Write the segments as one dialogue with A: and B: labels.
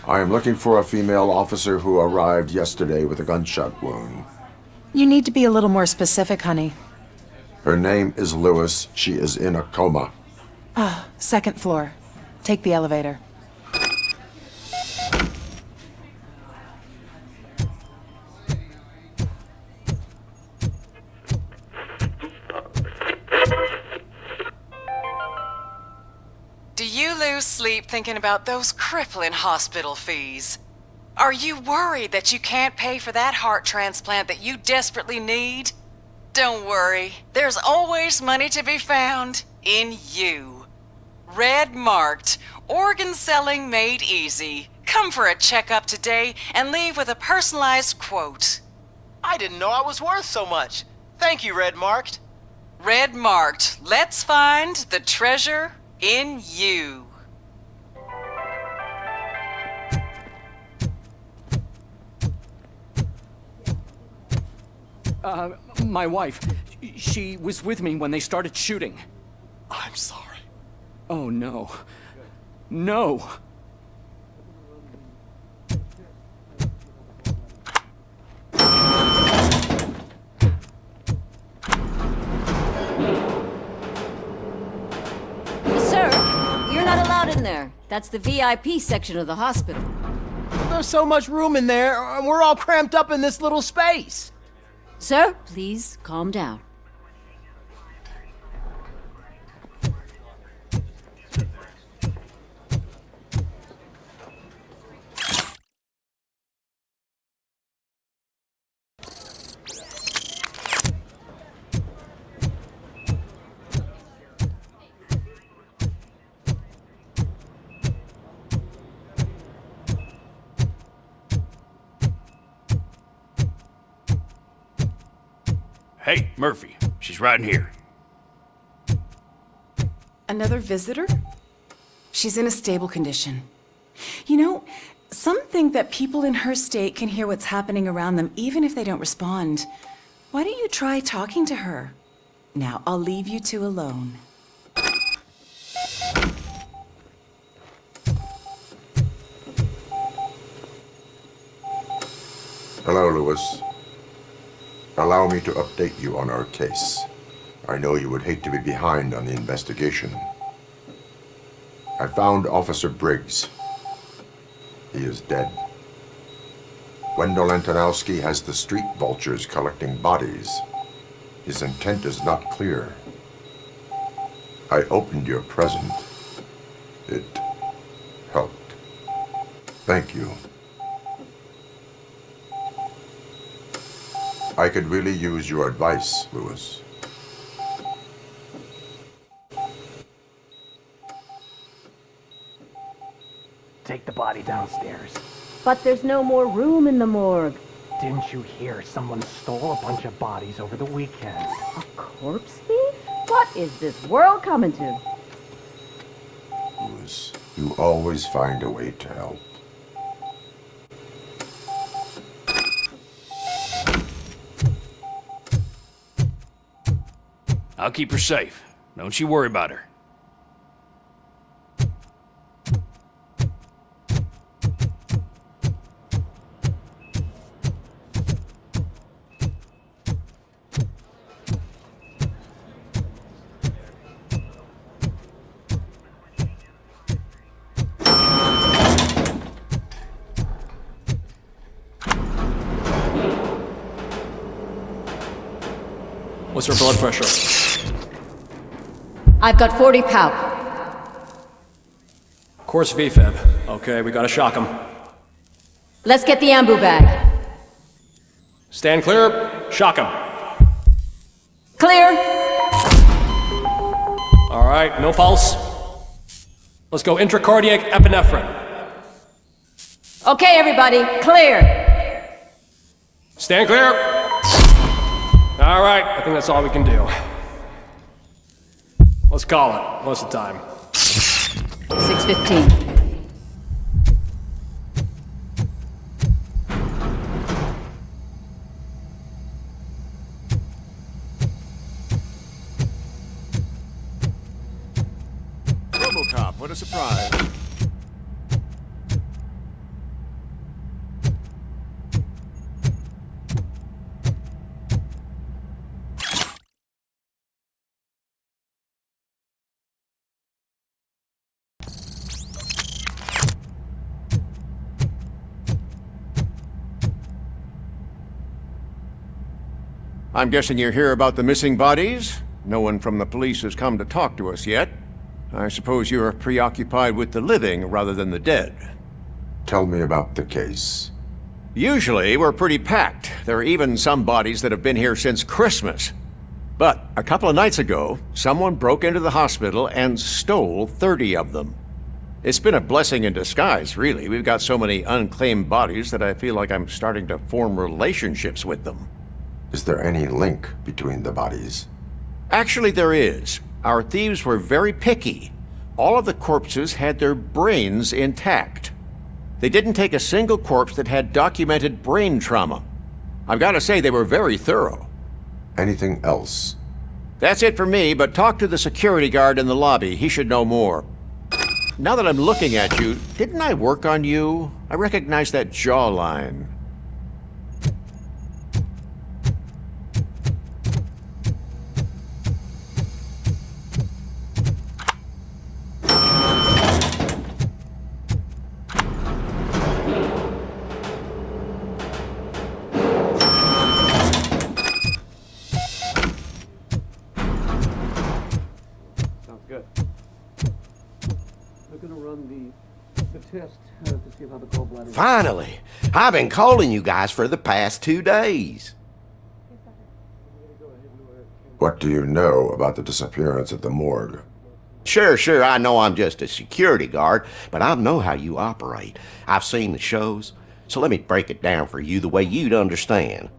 A: I am looking for a female officer who arrived yesterday with a gunshot wound.
B: You need to be a little more specific, honey.
A: Her name is Lewis. She is in a coma.
B: Second floor. Take the elevator.
C: Do you lose sleep thinking about those crippling hospital fees? Are you worried that you can't pay for that heart transplant that you desperately need? Don't worry, there's always money to be found in you. Red Marked, organ selling made easy. Come for a checkup today and leave with a personalized quote.
D: I didn't know I was worth so much. Thank you, Red Marked.
C: Red Marked, let's find the treasure in you.
E: My wife. She was with me when they started shooting.
D: I'm sorry.
E: Oh, no. No!
F: Sir, you're not allowed in there. That's the VIP section of the hospital.
D: There's so much room in there, and we're all cramped up in this little space.
F: Sir, please calm down.
G: Hey, Murphy. She's right in here.
B: Another visitor? She's in a stable condition. You know, some think that people in her state can hear what's happening around them even if they don't respond. Why don't you try talking to her? Now, I'll leave you two alone.
A: Hello, Lewis. Allow me to update you on our case. I know you would hate to be behind on the investigation. I found Officer Briggs. He is dead. Wendell Antonowski has the street vultures collecting bodies. His intent is not clear. I opened your present. It helped. Thank you. I could really use your advice, Lewis.
H: Take the body downstairs.
F: But there's no more room in the morgue.
H: Didn't you hear someone stole a bunch of bodies over the weekend?
F: A corpse thief? What is this world coming to?
A: Lewis, you always find a way to help.
G: I'll keep her safe. Don't you worry about her.
E: What's her blood pressure?
F: I've got 40 pow.
E: Course VFib. Okay, we gotta shock him.
F: Let's get the ambu bag.
E: Stand clear. Shock him.
F: Clear.
E: All right, no pulse. Let's go intracardiac epinephrine.
F: Okay, everybody, clear.
E: Stand clear. All right, I think that's all we can do. Let's call it. What's the time?
F: 6:15.
I: Robocop, what a surprise. I'm guessing you're here about the missing bodies? No one from the police has come to talk to us yet. I suppose you're preoccupied with the living rather than the dead.
A: Tell me about the case.
I: Usually, we're pretty packed. There are even some bodies that have been here since Christmas. But a couple of nights ago, someone broke into the hospital and stole 30 of them. It's been a blessing in disguise, really. We've got so many unclaimed bodies that I feel like I'm starting to form relationships with them.
A: Is there any link between the bodies?
I: Actually, there is. Our thieves were very picky. All of the corpses had their brains intact. They didn't take a single corpse that had documented brain trauma. I've got to say, they were very thorough.
A: Anything else?
I: That's it for me, but talk to the security guard in the lobby. He should know more. Now that I'm looking at you, didn't I work on you? I recognize that jawline.
J: Good. We're gonna run the test to see how the gallbladder.
K: Finally! I've been calling you guys for the past 2 days.
A: What do you know about the disappearance at the morgue?
K: Sure, I know I'm just a security guard, but I know how you operate. I've seen the shows, so let me break it down for you the way you'd understand.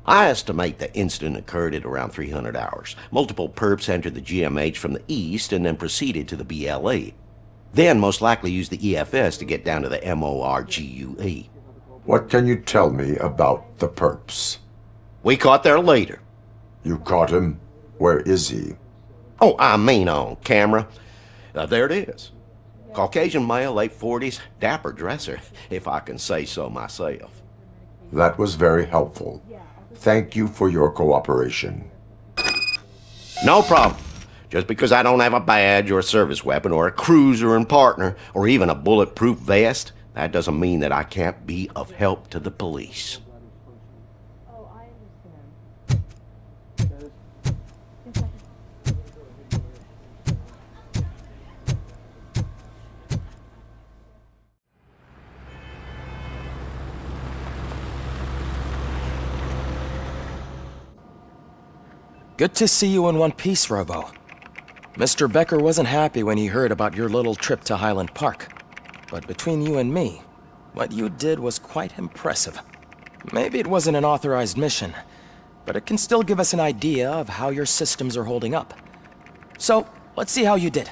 K: I estimate the incident occurred at around 300 hours. Multiple perps entered the GMH from the east and then proceeded to the BLE. Then most likely used the EFS to get down to the MORGUE.
A: What can you tell me about the perps?
K: We caught their leader.
A: You caught him? Where is he?
K: Oh, I mean on camera. There it is. Caucasian male, late 40s, dapper dresser, if I can say so myself.
A: That was very helpful. Thank you for your cooperation.
K: No problem. Just because I don't have a badge or a service weapon or a cruiser and partner or even a bulletproof vest, that doesn't mean that I can't be of help to the police.
D: Good to see you in one piece, Robo. Mr. Becker wasn't happy when he heard about your little trip to Highland Park. But between you and me, what you did was quite impressive. Maybe it wasn't an authorized mission, but it can still give us an idea of how your systems are holding up. So, let's see how you did.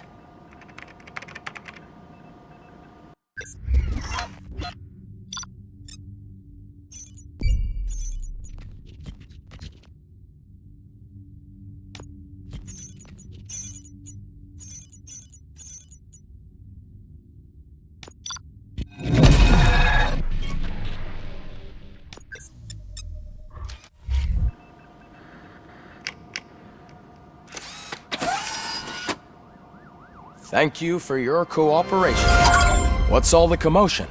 D: Thank you for your cooperation. What's all the commotion?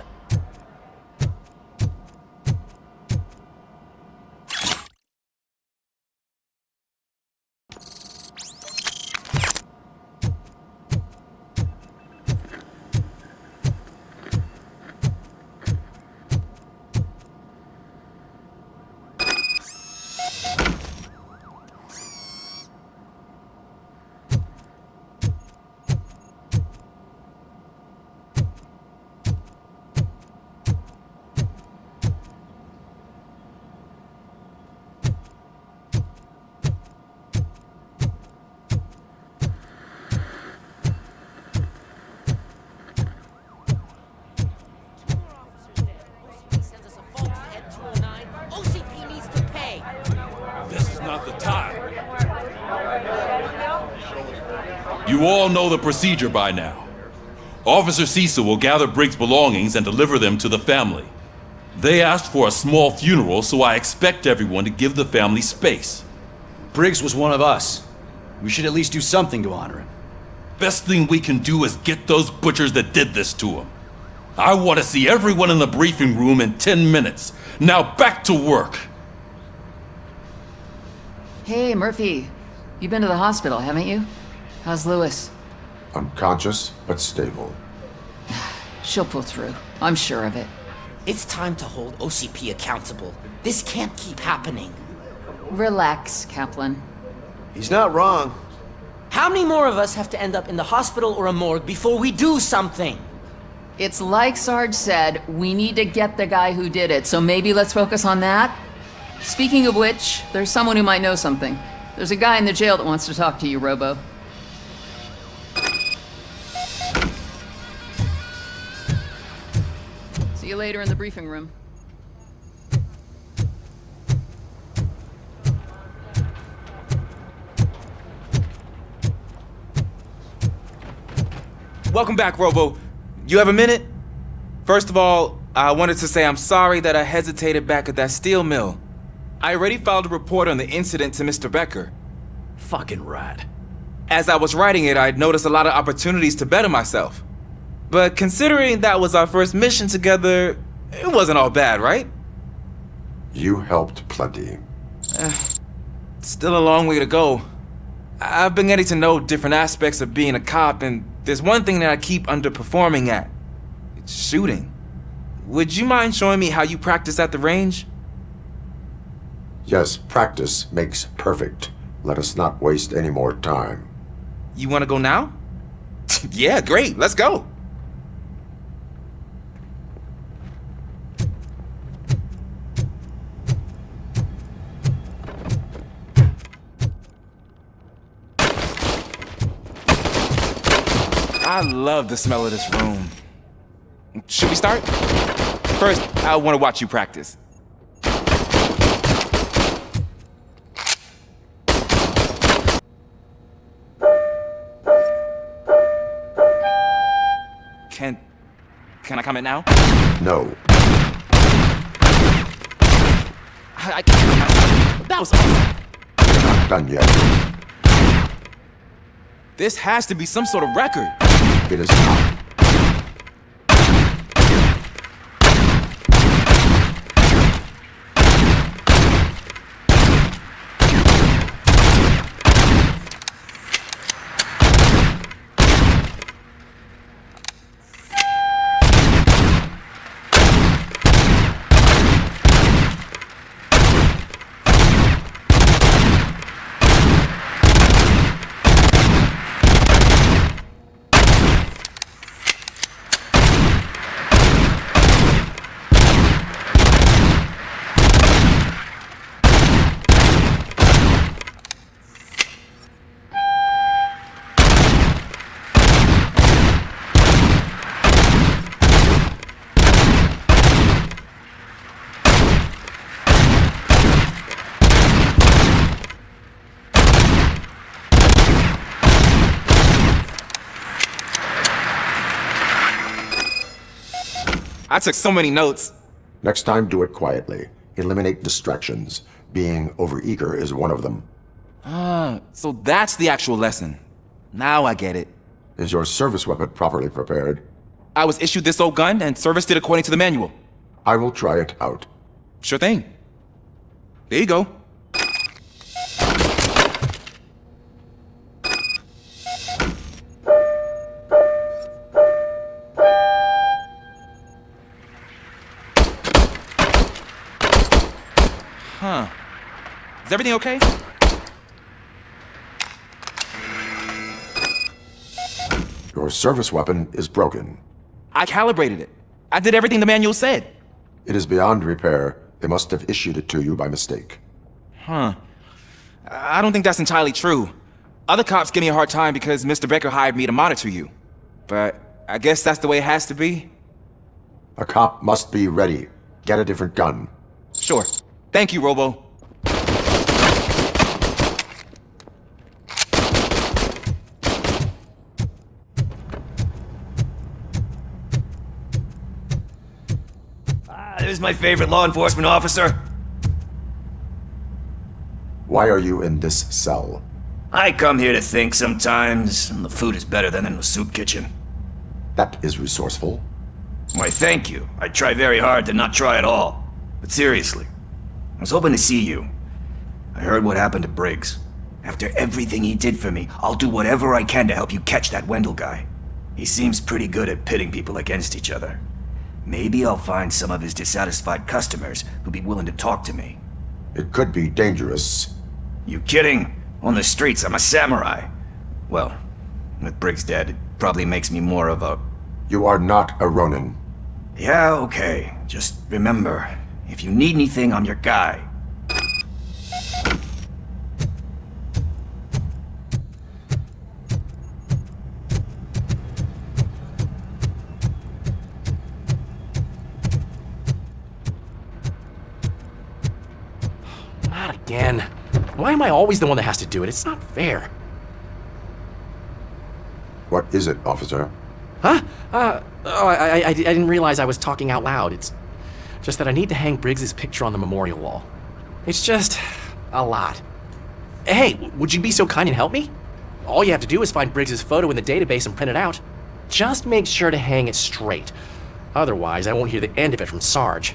L: You all know the procedure by now. Officer Cecil will gather Briggs' belongings and deliver them to the family. They asked for a small funeral, so I expect everyone to give the family space.
G: Briggs was one of us. We should at least do something to honor him.
L: Best thing we can do is get those butchers that did this to him. I want to see everyone in the briefing room in 10 minutes. Now back to work.
C: Hey, Murphy. You've been to the hospital, haven't you? How's Lewis?
A: Unconscious, but stable.
C: She'll pull through. I'm sure of it.
M: It's time to hold OCP accountable. This can't keep happening.
C: Relax, Kaplan.
K: He's not wrong.
M: How many more of us have to end up in the hospital or a morgue before we do something?
C: It's like Sarge said, we need to get the guy who did it, so maybe let's focus on that? Speaking of which, there's someone who might know something. There's a guy in the jail that wants to talk to you, Robo. See you later in the briefing room.
N: Welcome back, Robo. You have a minute? First of all, I wanted to say I'm sorry that I hesitated back at that steel mill. I already filed a report on the incident to Mr. Becker.
G: Fucking rat.
N: As I was writing it, I'd noticed a lot of opportunities to better myself. But considering that was our first mission together, it wasn't all bad, right?
A: You helped plenty.
N: Still a long way to go. I've been getting to know different aspects of being a cop, and there's one thing that I keep underperforming at. It's shooting. Would you mind showing me how you practice at the range?
A: Yes, practice makes perfect. Let us not waste any more time.
N: You want to go now? Yeah, great. Let's go. I love the smell of this room. Should we start? First, I want to watch you practice. Can I comment now?
A: No.
N: That was awesome.
A: Not done yet.
N: This has to be some sort of record.
A: It is not.
N: I took so many notes.
A: Next time, do it quietly. Eliminate distractions. Being overeager is one of them.
N: So that's the actual lesson. Now I get it.
A: Is your service weapon properly prepared?
N: I was issued this old gun and serviced it according to the manual.
A: I will try it out.
N: Sure thing. There you go. Huh. Is everything okay?
A: Your service weapon is broken.
N: I calibrated it. I did everything the manual said.
A: It is beyond repair. They must have issued it to you by mistake.
N: Huh. I don't think that's entirely true. Other cops give me a hard time because Mr. Becker hired me to monitor you. But I guess that's the way it has to be.
A: A cop must be ready. Get a different gun.
N: Sure. Thank you, Robo.
G: There's my favorite law enforcement officer.
A: Why are you in this cell?
G: I come here to think sometimes, and the food is better than in the soup kitchen.
A: That is resourceful.
G: Why, thank you. I try very hard to not try at all. But seriously, I was hoping to see you.
O: I heard what happened to Briggs. After everything he did for me, I'll do whatever I can to help you catch that Wendell guy. He seems pretty good at pitting people against each other. Maybe I'll find some of his dissatisfied customers who'll be willing to talk to me.
A: It could be dangerous.
O: You kidding? On the streets, I'm a samurai. Well, with Briggs dead, it probably makes me more of a...
A: You are not a Ronin.
O: Yeah, okay. Just remember, if you need anything, I'm your guy.
P: Not again. Why am I always the one that has to do it? It's not fair.
A: What is it, officer?
P: Huh? I didn't realize I was talking out loud. It's just that I need to hang Briggs's picture on the memorial wall. It's just a lot. Hey, would you be so kind and help me? All you have to do is find Briggs's photo in the database and print it out. Just make sure to hang it straight. Otherwise, I won't hear the end of it from Sarge.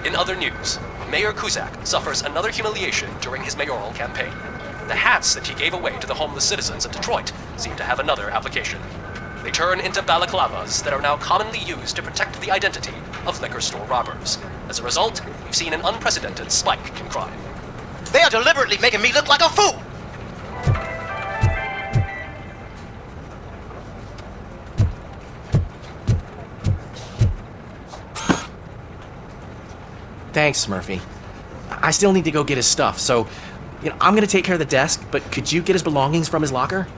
Q: In other news, Mayor Kuzak suffers another humiliation during his mayoral campaign. The hats that he gave away to the homeless citizens of Detroit seem to have another application. They turn into balaclavas that are now commonly used to protect the identity of liquor store robbers. As a result, we've seen an unprecedented spike in crime.
M: They are deliberately making me look like a fool!
P: Thanks, Murphy. I still need to go get his stuff, so, I'm gonna take care of the desk, but could you get his belongings from his locker?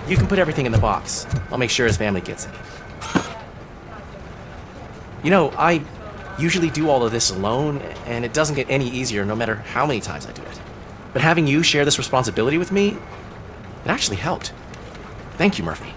P: You can put everything in the box. I'll make sure his family gets it. I usually do all of this alone, and it doesn't get any easier no matter how many times I do it. But having you share this responsibility with me, it actually helped. Thank you, Murphy.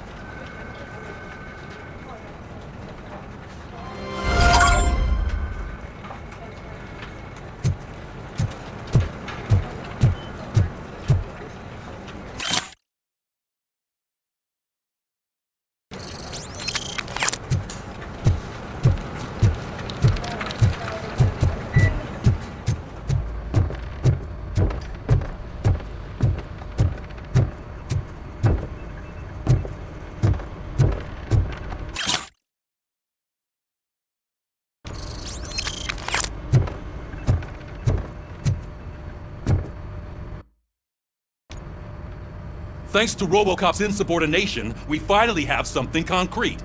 L: Thanks to Robocop's insubordination, we finally have something concrete.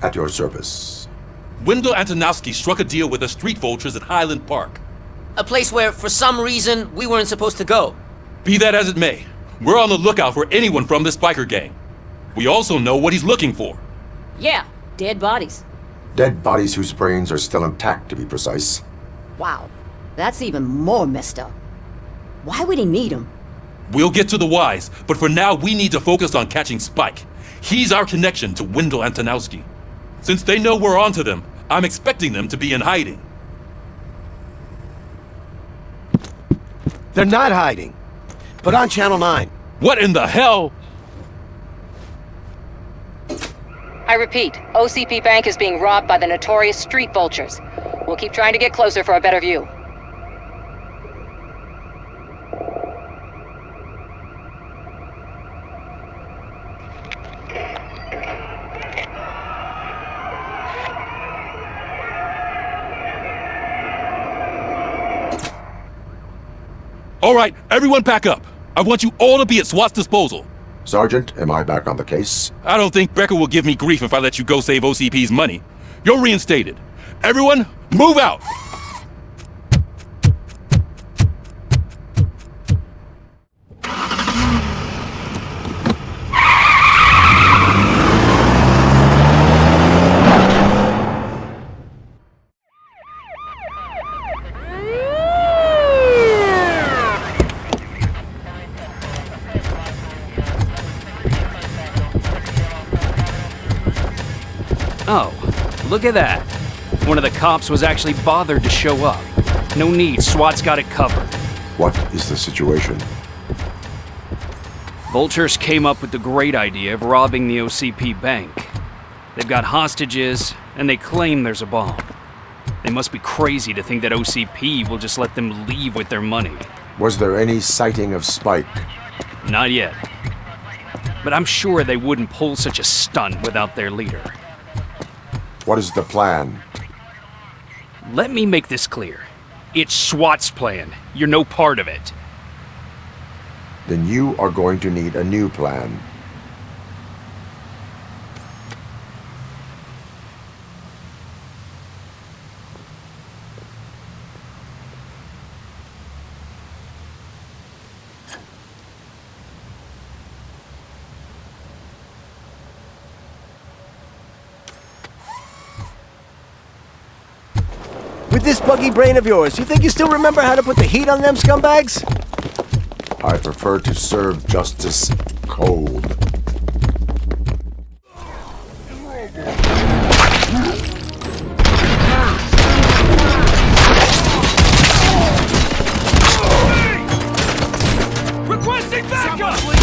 A: At your service.
L: Wendell Antonowski struck a deal with the street vultures at Highland Park.
M: A place where, for some reason, we weren't supposed to go.
L: Be that as it may, we're on the lookout for anyone from this biker gang. We also know what he's looking for.
F: Yeah, dead bodies.
A: Dead bodies whose brains are still intact, to be precise.
F: Wow, that's even more messed up. Why would he need them?
L: We'll get to the whys, but for now we need to focus on catching Spike. He's our connection to Wendell Antonowski. Since they know we're onto them, I'm expecting them to be in hiding.
K: They're not hiding. Put on Channel 9.
L: What in the hell?
R: I repeat, OCP Bank is being robbed by the notorious street vultures. We'll keep trying to get closer for a better view.
L: All right, everyone pack up. I want you all to be at SWAT's disposal.
A: Sergeant, am I back on the case?
L: I don't think Becker will give me grief if I let you go save OCP's money. You're reinstated. Everyone, move out!
S: Oh, look at that. One of the cops was actually bothered to show up. No need, SWAT's got it covered.
A: What is the situation?
S: Vultures came up with the great idea of robbing the OCP bank. They've got hostages, and they claim there's a bomb. They must be crazy to think that OCP will just let them leave with their money.
A: Was there any sighting of Spike?
S: Not yet. But I'm sure they wouldn't pull such a stunt without their leader.
A: What is the plan?
S: Let me make this clear. It's SWAT's plan. You're no part of it.
A: Then you are going to need a new plan.
K: With this buggy brain of yours, you think you still remember how to put the heat on them scumbags?
A: I prefer to serve justice cold.
E: Requesting backup!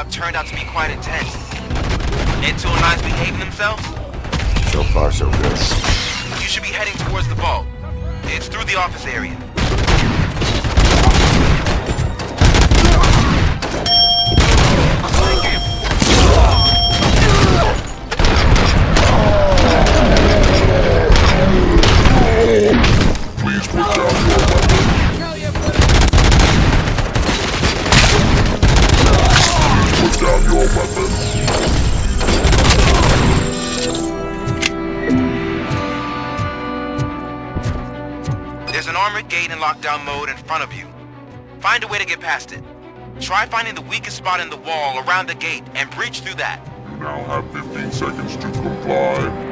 T: job turned out to be quite intense. N2 and I's behaving themselves?
A: So far, so good.
T: You should be heading towards the vault. It's through the office area.
L: Please put down your weapon. Put down your weapon.
T: There's an armored gate in lockdown mode in front of you. Find a way to get past it. Try finding the weakest spot in the wall around the gate and breach through that.
L: You now have 15 seconds to comply.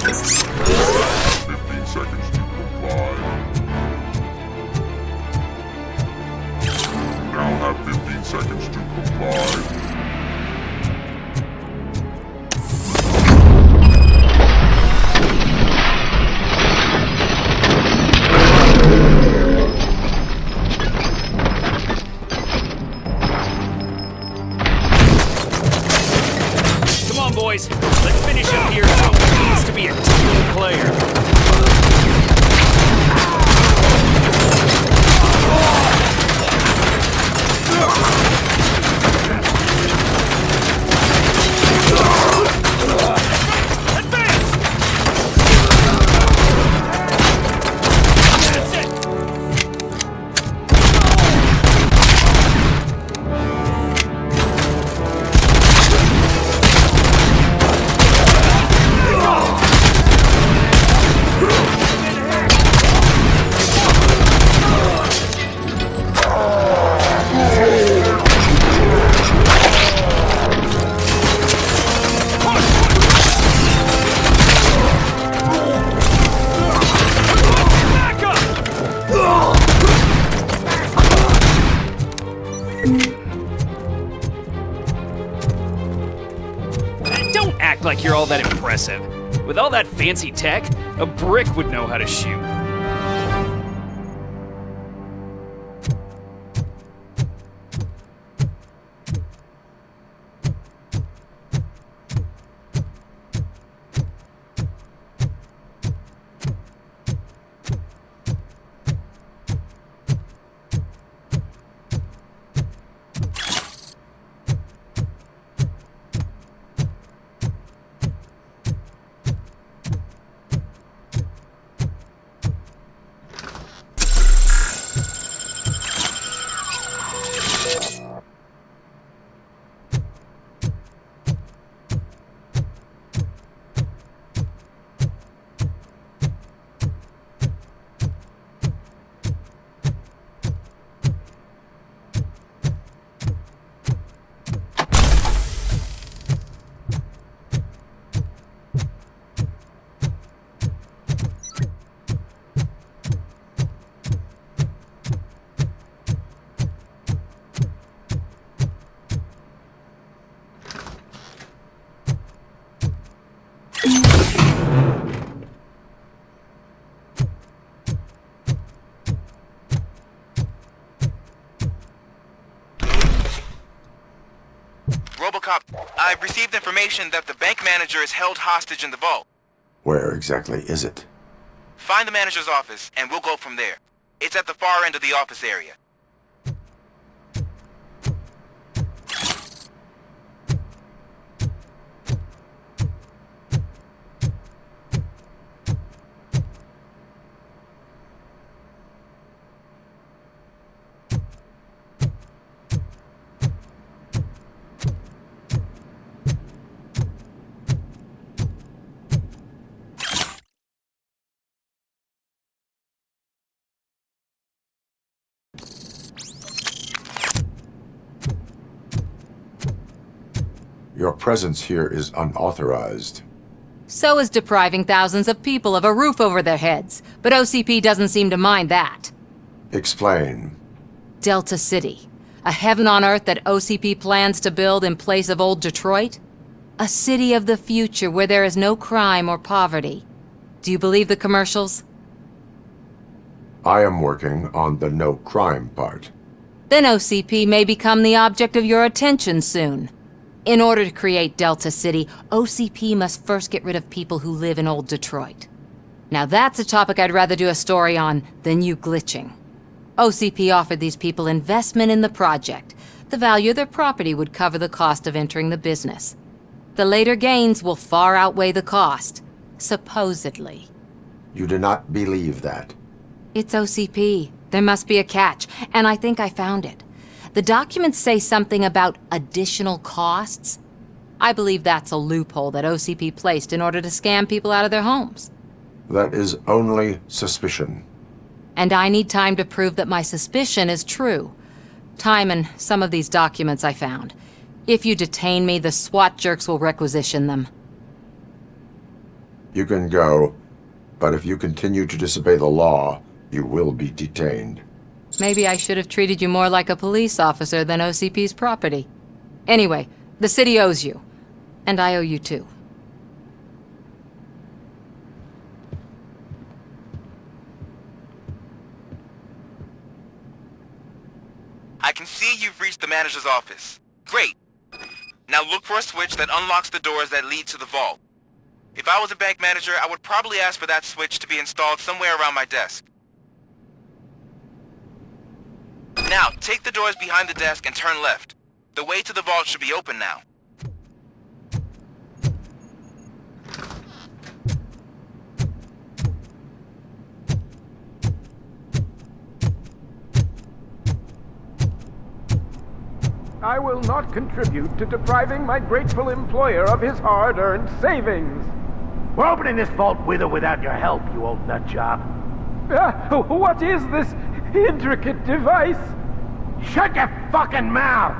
L: 15 seconds to comply. You now have 15 seconds to comply.
S: Come on, boys. Let's finish up here. It needs to be a team player. Don't act like you're all that impressive. With all that fancy tech, a brick would know how to shoot.
T: Robocop, I've received information that the bank manager is held hostage in the vault.
A: Where exactly is it?
T: Find the manager's office, and we'll go from there. It's at the far end of the office area.
A: Your presence here is unauthorized.
R: So is depriving thousands of people of a roof over their heads, but OCP doesn't seem to mind that.
A: Explain.
R: Delta City, a heaven on earth that OCP plans to build in place of old Detroit? A city of the future where there is no crime or poverty. Do you believe the commercials?
A: I am working on the no crime part.
R: Then OCP may become the object of your attention soon. In order to create Delta City, OCP must first get rid of people who live in Old Detroit. Now that's a topic I'd rather do a story on than you glitching. OCP offered these people investment in the project. The value of their property would cover the cost of entering the business. The later gains will far outweigh the cost, supposedly.
A: You do not believe that?
R: It's OCP. There must be a catch, and I think I found it. The documents say something about additional costs. I believe that's a loophole that OCP placed in order to scam people out of their homes.
A: That is only suspicion.
R: And I need time to prove that my suspicion is true. Time and some of these documents I found. If you detain me, the SWAT jerks will requisition them.
A: You can go, but if you continue to disobey the law, you will be detained.
R: Maybe I should have treated you more like a police officer than OCP's property. Anyway, the city owes you. And I owe you too.
T: I can see you've reached the manager's office. Great. Now look for a switch that unlocks the doors that lead to the vault. If I was a bank manager, I would probably ask for that switch to be installed somewhere around my desk. Now, take the doors behind the desk and turn left. The way to the vault should be open now.
J: I will not contribute to depriving my grateful employer of his hard-earned savings.
H: We're opening this vault with or without your help, you old nutjob.
J: What is this intricate device?
H: Shut your fucking mouth!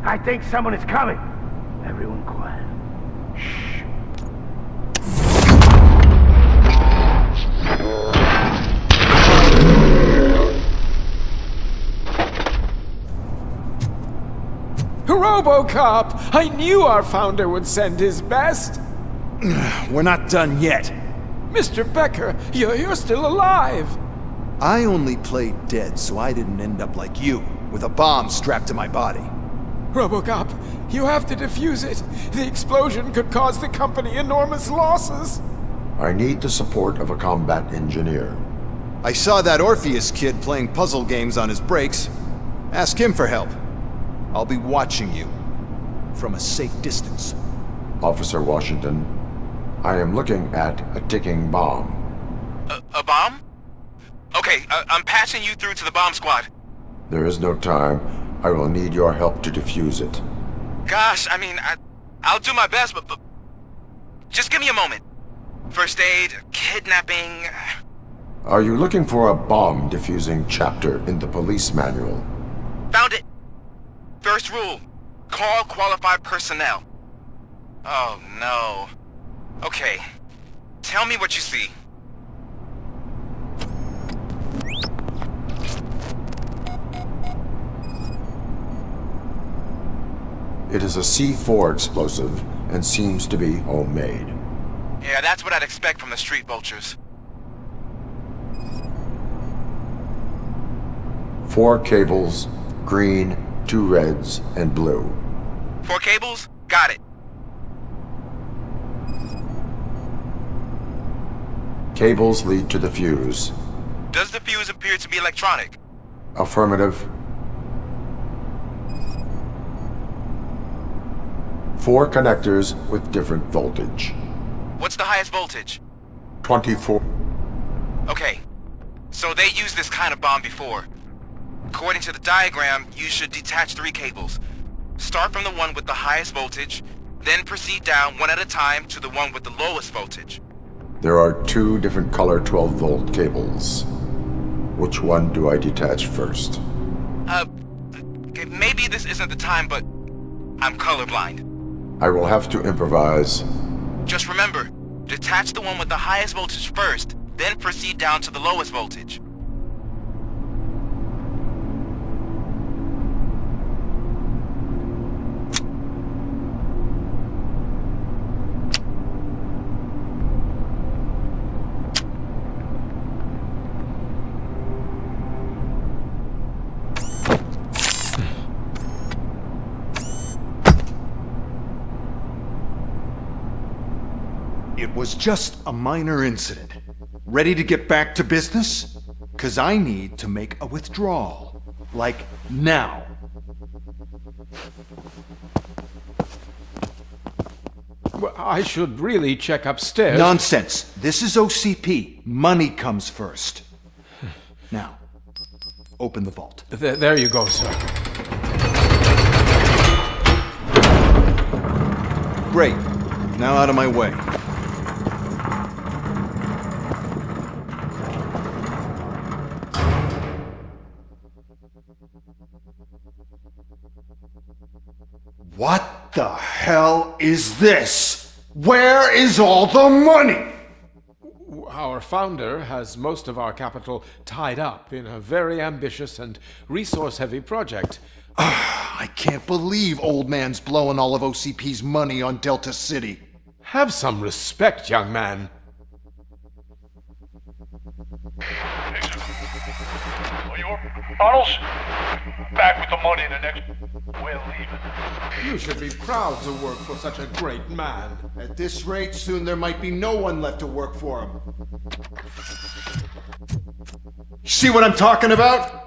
H: I think someone is coming. Everyone quiet. Shh.
J: Robocop! I knew our founder would send his best.
G: We're not done yet.
J: Mr. Becker, you're still alive.
G: I only played dead so I didn't end up like you, with a bomb strapped to my body.
J: Robocop, you have to defuse it. The explosion could cause the company enormous losses.
A: I need the support of a combat engineer.
G: I saw that Orpheus kid playing puzzle games on his breaks. Ask him for help. I'll be watching you from a safe distance.
A: Officer Washington, I am looking at a ticking bomb.
T: A bomb? Okay, I'm patching you through to the bomb squad.
A: There is no time. I will need your help to defuse it.
T: Gosh, I mean, I'll do my best, but just give me a moment. First aid, kidnapping...
A: Are you looking for a bomb defusing chapter in the police manual?
T: Found it! First rule, call qualified personnel. Oh no. Okay, tell me what you see.
A: It is a C4 explosive and seems to be homemade.
T: Yeah, that's what I'd expect from the street vultures.
A: 4 cables, green, 2 reds, and blue.
T: 4 cables? Got it.
A: Cables lead to the fuse.
T: Does the fuse appear to be electronic?
A: Affirmative. 4 connectors with different voltage.
T: What's the highest voltage?
A: 24.
T: Okay, so they used this kind of bomb before. According to the diagram, you should detach 3 cables. Start from the one with the highest voltage, then proceed down one at a time to the one with the lowest voltage.
A: There are 2 different color 12-volt cables. Which one do I detach first?
T: Okay, maybe this isn't the time, but I'm colorblind.
A: I will have to improvise.
T: Just remember, detach the one with the highest voltage first, then proceed down to the lowest voltage.
G: It was just a minor incident. Ready to get back to business? 'Cause I need to make a withdrawal. Like, now.
J: Well, I should really check upstairs.
G: Nonsense. This is OCP. Money comes first. Now, open the vault.
J: There you go, sir.
G: Great. Now out of my way. What the hell is this? Where is all the money?
J: Our founder has most of our capital tied up in a very ambitious and resource-heavy project.
G: I can't believe old man's blowing all of OCP's money on Delta City.
J: Have some respect, young man.
H: Tunnels? Back with the money in the next... We're leaving.
J: You should be proud to work for such a great man.
G: At this rate, soon there might be no one left to work for him. See what I'm talking about?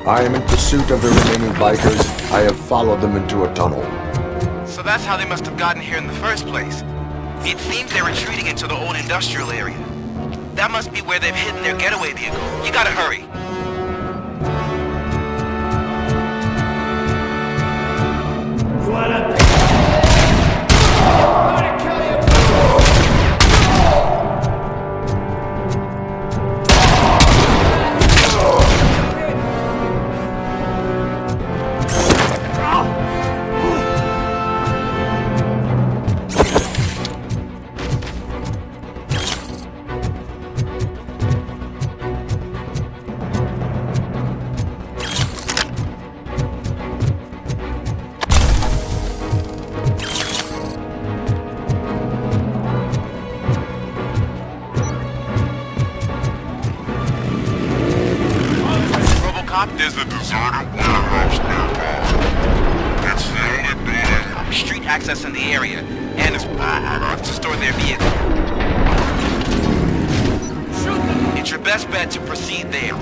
A: I am in pursuit of the remaining bikers. I have followed them into a tunnel.
T: So that's how they must have gotten here in the first place. It seems they're retreating into the old industrial area. That must be where they've hidden their getaway vehicle. You gotta hurry.
H: You wanna...
T: There's a deserted warehouse nearby. That's the only bad. Street access in the area, and it's to store their vehicle. It's your best bet to proceed there.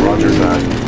A: Roger that.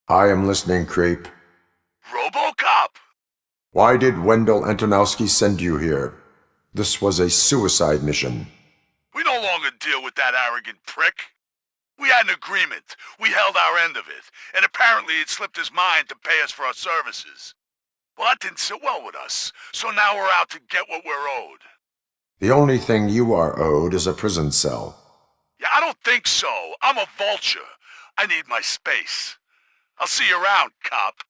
A: I am listening, Creep.
H: Robocop!
A: Why did Wendell Antonowski send you here? This was a suicide mission.
H: We no longer deal with that arrogant prick. We had an agreement. We held our end of it, and apparently it slipped his mind to pay us for our services. Well, that didn't sit well with us, so now we're out to get what we're owed.
A: The only thing you are owed is a prison cell.
H: Yeah, I don't think so. I'm a vulture. I need my space. I'll see you around, cop.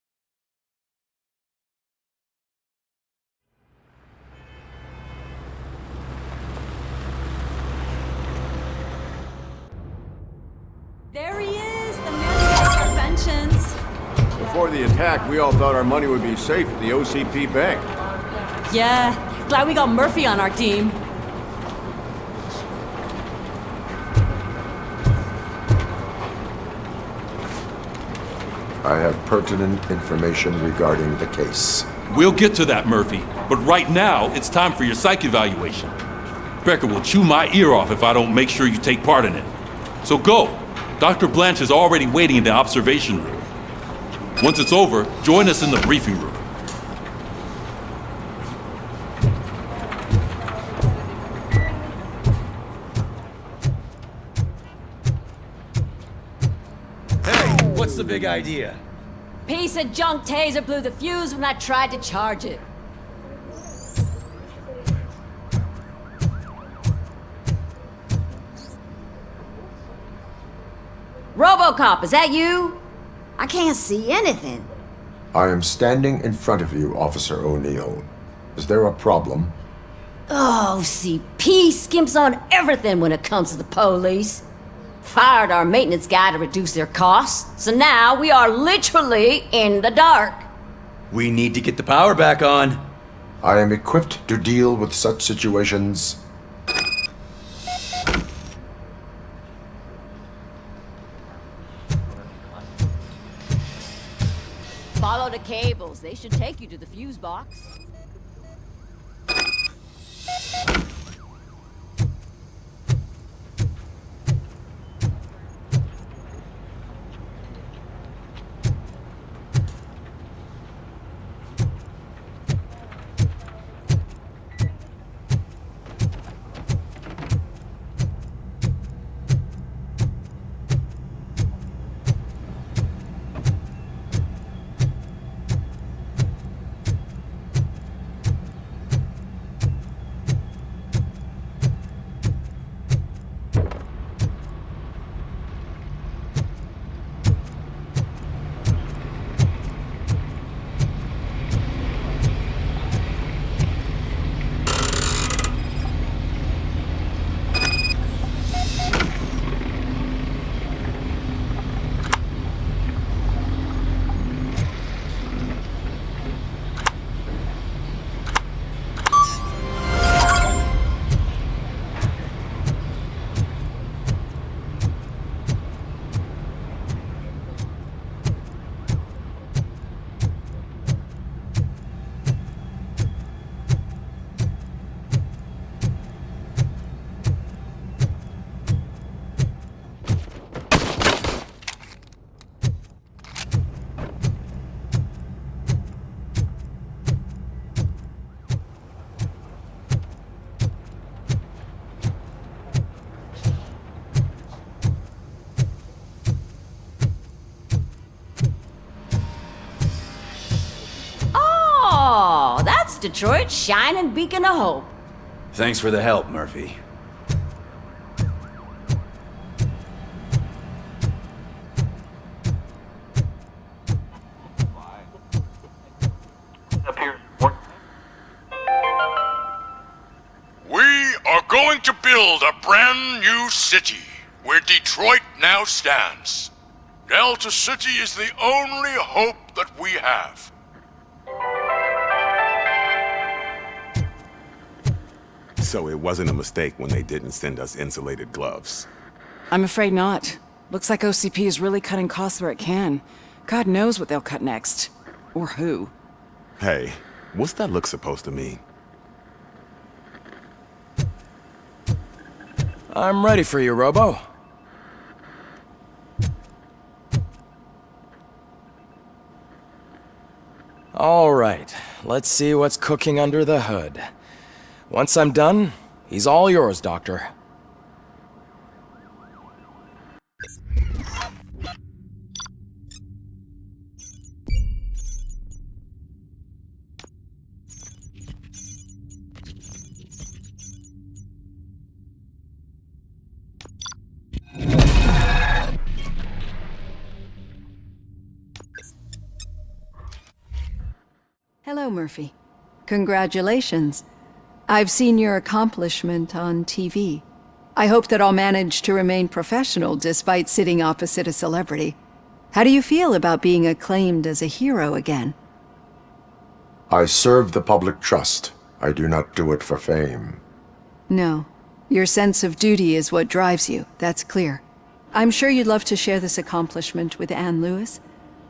F: There he is, the man of interventions.
I: Before the attack, we all thought our money would be safe at the OCP bank.
F: Yeah, glad we got Murphy on our team.
A: I have pertinent information regarding the case.
L: We'll get to that, Murphy. But right now, it's time for your psych evaluation. Becker will chew my ear off if I don't make sure you take part in it. So go. Dr. Blanche is already waiting in the observation room. Once it's over, join us in the briefing room.
U: Hey, what's the big idea?
F: Piece of junk taser blew the fuse when I tried to charge it. Robocop, is that you? I can't see anything.
A: I am standing in front of you, Officer O'Neill. Is there a problem?
F: Oh, CP skimps on everything when it comes to the police. Fired our maintenance guy to reduce their costs, so now we are literally in the dark.
U: We need to get the power back on.
A: I am equipped to deal with such situations.
F: Follow the cables. They should take you to the fuse box. Oh, that's Detroit's shining beacon of hope.
U: Thanks for the help, Murphy.
H: We are going to build a brand new city where Detroit now stands. Delta City is the only hope that we have.
V: So it wasn't a mistake when they didn't send us insulated gloves.
B: I'm afraid not. Looks like OCP is really cutting costs where it can. God knows what they'll cut next. Or who.
V: Hey, what's that look supposed to mean?
D: I'm ready for you, Robo. All right, let's see what's cooking under the hood. Once I'm done, he's all yours, Doctor.
C: Hello, Murphy. Congratulations. I've seen your accomplishment on TV. I hope that I'll manage to remain professional despite sitting opposite a celebrity. How do you feel about being acclaimed as a hero again?
A: I serve the public trust. I do not do it for fame.
C: No. Your sense of duty is what drives you, that's clear. I'm sure you'd love to share this accomplishment with Anne Lewis.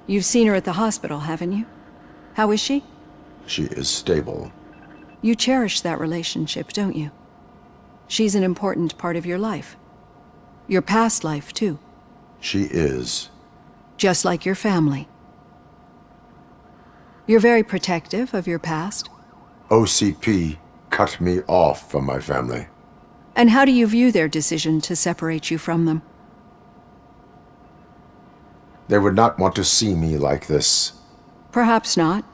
C: You've seen her at the hospital, haven't you? How is she?
A: She is stable.
C: You cherish that relationship, don't you? She's an important part of your life. Your past life, too.
A: She is.
C: Just like your family. You're very protective of your past.
A: OCP cut me off from my family.
C: And how do you view their decision to separate you from them?
A: They would not want to see me like this.
C: Perhaps not.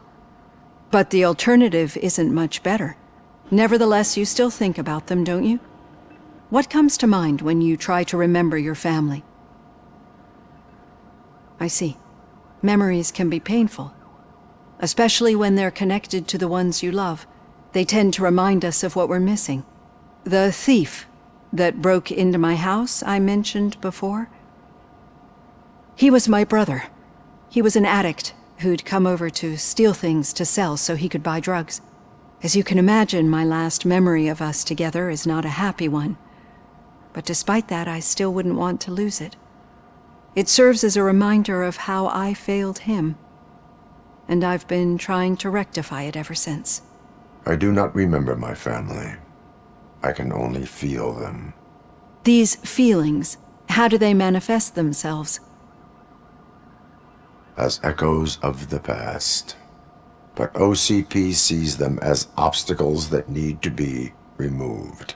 C: But the alternative isn't much better. Nevertheless, you still think about them, don't you? What comes to mind when you try to remember your family? I see. Memories can be painful. Especially when they're connected to the ones you love. They tend to remind us of what we're missing. The thief that broke into my house I mentioned before? He was my brother. He was an addict who'd come over to steal things to sell so he could buy drugs. As you can imagine, my last memory of us together is not a happy one. But despite that, I still wouldn't want to lose it. It serves as a reminder of how I failed him. And I've been trying to rectify it ever since.
A: I do not remember my family. I can only feel them.
C: These feelings, how do they manifest themselves?
A: As echoes of the past. But OCP sees them as obstacles that need to be removed.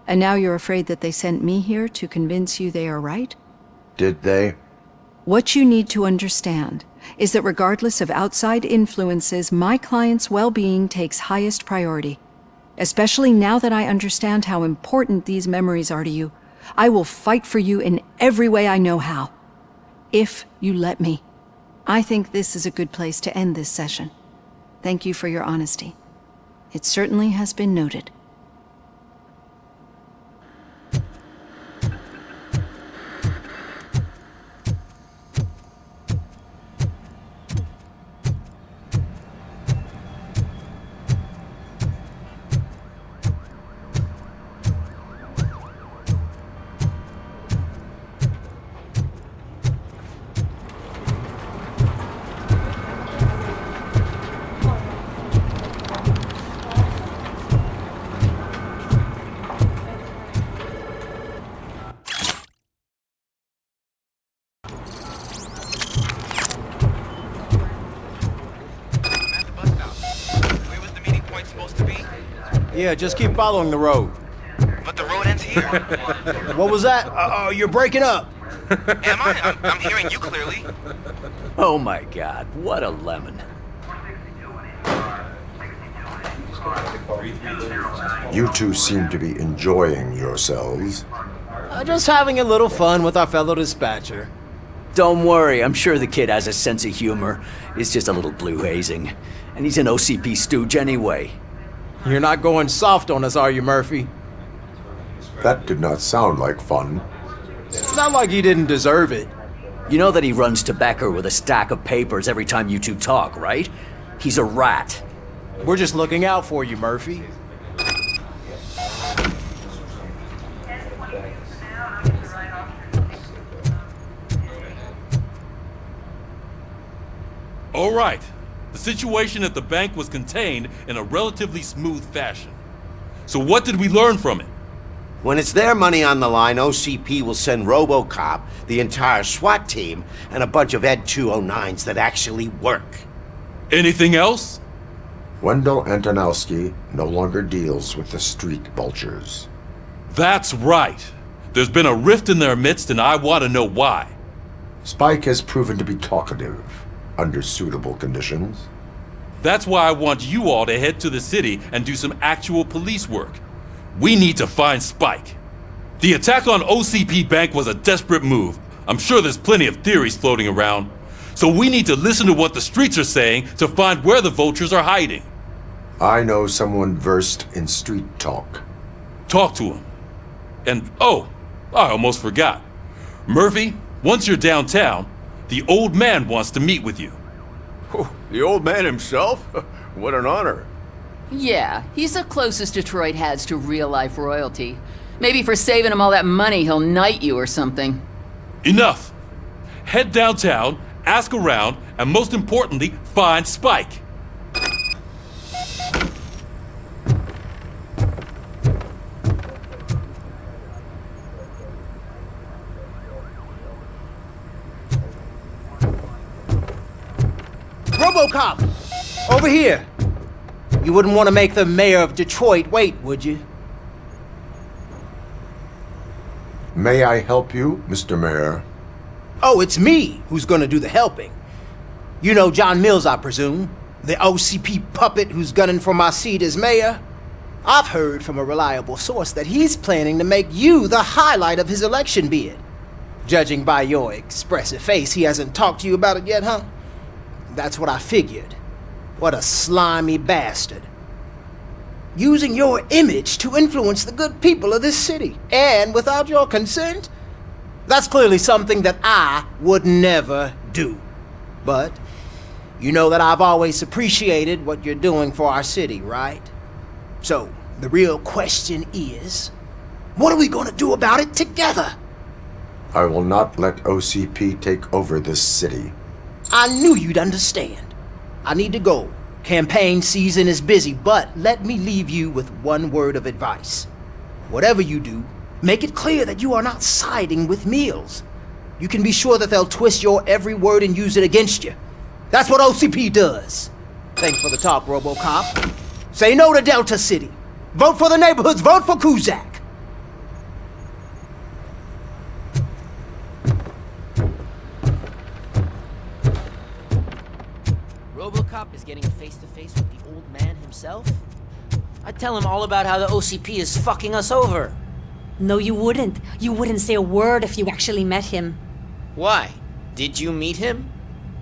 C: And now you're afraid that they sent me here to convince you they are right?
A: Did they?
C: What you need to understand is that regardless of outside influences, my client's well-being takes highest priority. Especially now that I understand how important these memories are to you, I will fight for you in every way I know how. If you let me. I think this is a good place to end this session. Thank you for your honesty. It certainly has been noted.
I: Yeah, just keep following the road.
T: But the road ends here.
I: What was that? You're breaking up.
T: Am I? I'm hearing you clearly.
O: Oh my god, what a lemon.
A: You two seem to be enjoying yourselves.
I: Just having a little fun with our fellow dispatcher.
O: Don't worry, I'm sure the kid has a sense of humor. It's just a little blue hazing. And he's an OCP stooge anyway.
I: You're not going soft on us, are you, Murphy?
A: That did not sound like fun.
I: It's not like he didn't deserve it.
O: You know that he runs to Becker with a stack of papers every time you two talk, right? He's a rat.
I: We're just looking out for you, Murphy.
L: All right. The situation at the bank was contained in a relatively smooth fashion. So what did we learn from it?
K: When it's their money on the line, OCP will send Robocop, the entire SWAT team, and a bunch of Ed 209s that actually work.
L: Anything else?
A: Wendell Antonowski no longer deals with the street vultures.
L: That's right. There's been a rift in their midst, and I want to know why.
A: Spike has proven to be talkative, under suitable conditions.
L: That's why I want you all to head to the city and do some actual police work. We need to find Spike. The attack on OCP Bank was a desperate move. I'm sure there's plenty of theories floating around. So we need to listen to what the streets are saying to find where the vultures are hiding.
A: I know someone versed in street talk.
L: Talk to him. And oh, I almost forgot. Murphy, once you're downtown, the old man wants to meet with you.
I: Oh, the old man himself? What an honor.
N: Yeah, he's the closest Detroit has to real-life royalty. Maybe for saving him all that money, he'll knight you or something.
L: Enough! Head downtown, ask around, and most importantly, find Spike.
Q: Robocop! Over here! You wouldn't want to make the mayor of Detroit wait, would you?
A: May I help you, Mr. Mayor?
Q: Oh, it's me who's gonna do the helping. You know John Mills, I presume? The OCP puppet who's gunning for my seat as mayor? I've heard from a reliable source that he's planning to make you the highlight of his election bid. Judging by your expressive face, he hasn't talked to you about it yet, huh? That's what I figured. What a slimy bastard. Using your image to influence the good people of this city, and without your consent? That's clearly something that I would never do. But you know that I've always appreciated what you're doing for our city, right? So, the real question is, what are we gonna do about it together?
A: I will not let OCP take over this city.
Q: I knew you'd understand. I need to go. Campaign season is busy, but let me leave you with one word of advice. Whatever you do, make it clear that you are not siding with Mills. You can be sure that they'll twist your every word and use it against you. That's what OCP does. Thanks for the talk, Robocop. Say no to Delta City. Vote for the neighborhoods. Vote for Kuzak.
M: Robocop is getting face-to-face with the old man himself? I'd tell him all about how the OCP is fucking us over.
W: No, you wouldn't. You wouldn't say a word if you actually met him.
M: Why? Did you meet him?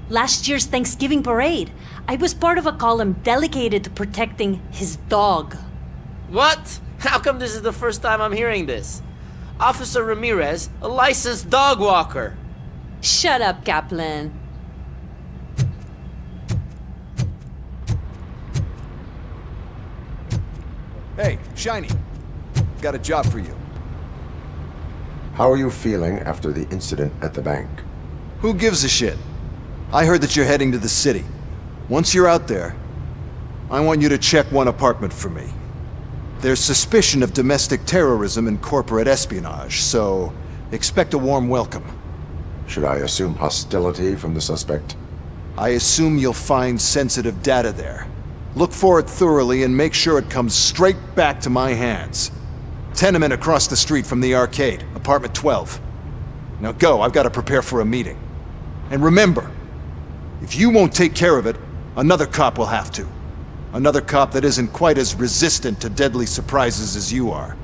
W: Last year's Thanksgiving parade, I was part of a column dedicated to protecting his dog.
M: What? How come this is the first time I'm hearing this? Officer Ramirez, a licensed dog walker.
W: Shut up, Kaplan.
G: Hey, Shiny. Got a job for you.
A: How are you feeling after the incident at the bank?
G: Who gives a shit? I heard that you're heading to the city. Once you're out there, I want you to check one apartment for me. There's suspicion of domestic terrorism and corporate espionage, so expect a warm welcome.
A: Should I assume hostility from the suspect?
G: I assume you'll find sensitive data there. Look for it thoroughly and make sure it comes straight back to my hands. Tenement across the street from the arcade, apartment 12. Now go, I've got to prepare for a meeting. And remember, if you won't take care of it, another cop will have to. Another cop that isn't quite as resistant to deadly surprises as you are.